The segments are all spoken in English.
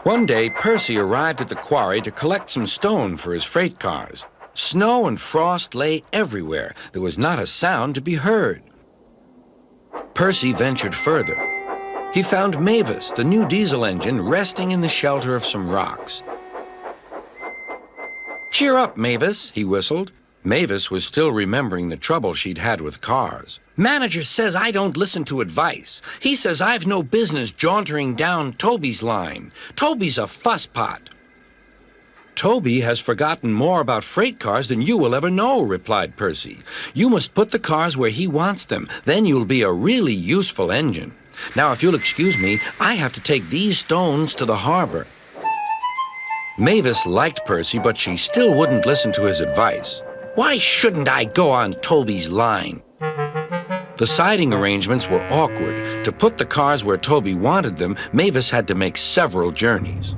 One day, Percy arrived at the quarry to collect some stone for his freight cars. Snow and frost lay everywhere. There was not a sound to be heard. Percy ventured further. He found Mavis, the new diesel engine, resting in the shelter of some rocks. "Cheer up, Mavis," he whistled. Mavis was still remembering the trouble she'd had with cars. "Manager says I don't listen to advice. He says I've no business jauntering down Toby's line. Toby's a fusspot." "Toby has forgotten more about freight cars than you will ever know," replied Percy. "You must put the cars where he wants them. Then you'll be a really useful engine. Now, if you'll excuse me, I have to take these stones to the harbor." Mavis liked Percy, but she still wouldn't listen to his advice. "Why shouldn't I go on Toby's line?" The siding arrangements were awkward. To put the cars where Toby wanted them, Mavis had to make several journeys.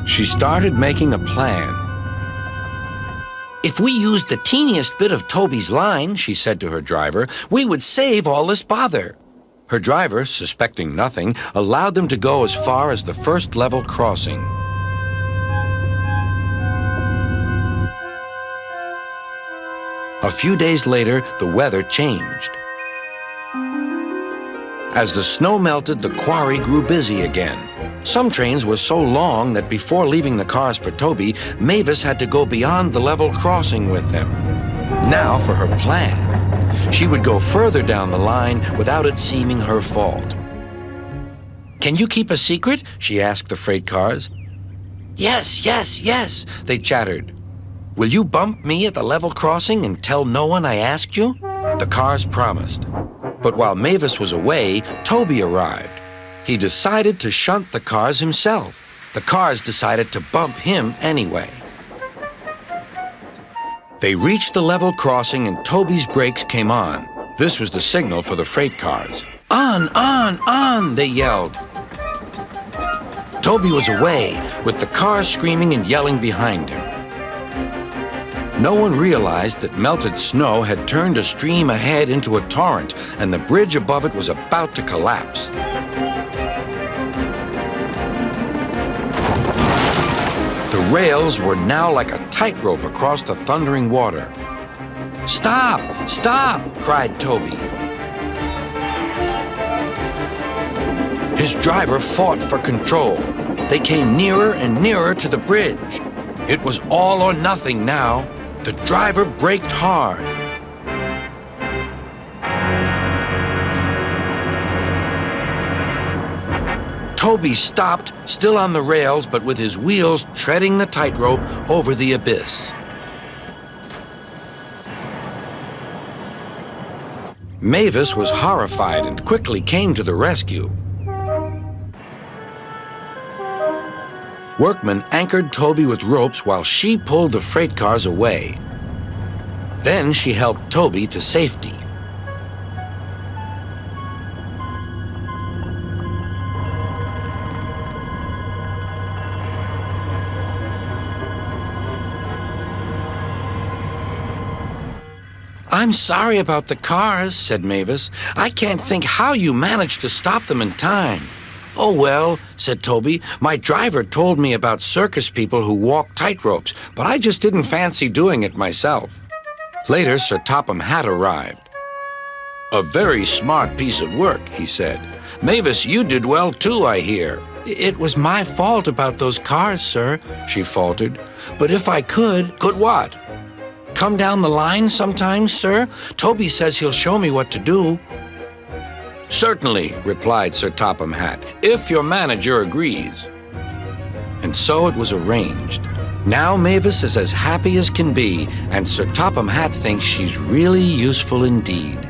She started making a plan. "If we used the teeniest bit of Toby's line," she said to her driver, "we would save all this bother." Her driver, suspecting nothing, allowed them to go as far as the first level crossing. A few days later, the weather changed. As the snow melted, the quarry grew busy again. Some trains were so long that before leaving the cars for Toby, Mavis had to go beyond the level crossing with them. Now for her plan. She would go further down the line without it seeming her fault. "Can you keep a secret?" she asked the freight cars. "Yes, yes, yes," they chattered. "Will you bump me at the level crossing and tell no one I asked you?" The cars promised. But while Mavis was away, Toby arrived. He decided to shunt the cars himself. The cars decided to bump him anyway. They reached the level crossing and Toby's brakes came on. This was the signal for the freight cars. "On, on, on," they yelled. Toby was away, with the cars screaming and yelling behind him. No one realized that melted snow had turned a stream ahead into a torrent, and the bridge above it was about to collapse. The rails were now like a tightrope across the thundering water. "Stop! Stop!" cried Toby. His driver fought for control. They came nearer and nearer to the bridge. It was all or nothing now. The driver braked hard. Toby stopped, still on the rails, but with his wheels treading the tightrope over the abyss. Mavis was horrified and quickly came to the rescue. Workmen anchored Toby with ropes while she pulled the freight cars away. Then she helped Toby to safety. "I'm sorry about the cars," said Mavis. "I can't think how you managed to stop them in time." "Oh, well," said Toby, "my driver told me about circus people who walk tightropes, but I just didn't fancy doing it myself." Later, Sir Topham Hatt arrived. "A very smart piece of work," he said. "Mavis, you did well too, I hear." "It was my fault about those cars, sir," she faltered. "But if I could..." "Could what?" "Come down the line sometimes, sir. Toby says he'll show me what to do." "Certainly," replied Sir Topham Hatt, "if your manager agrees." And so it was arranged. Now Mavis is as happy as can be, and Sir Topham Hatt thinks she's really useful indeed.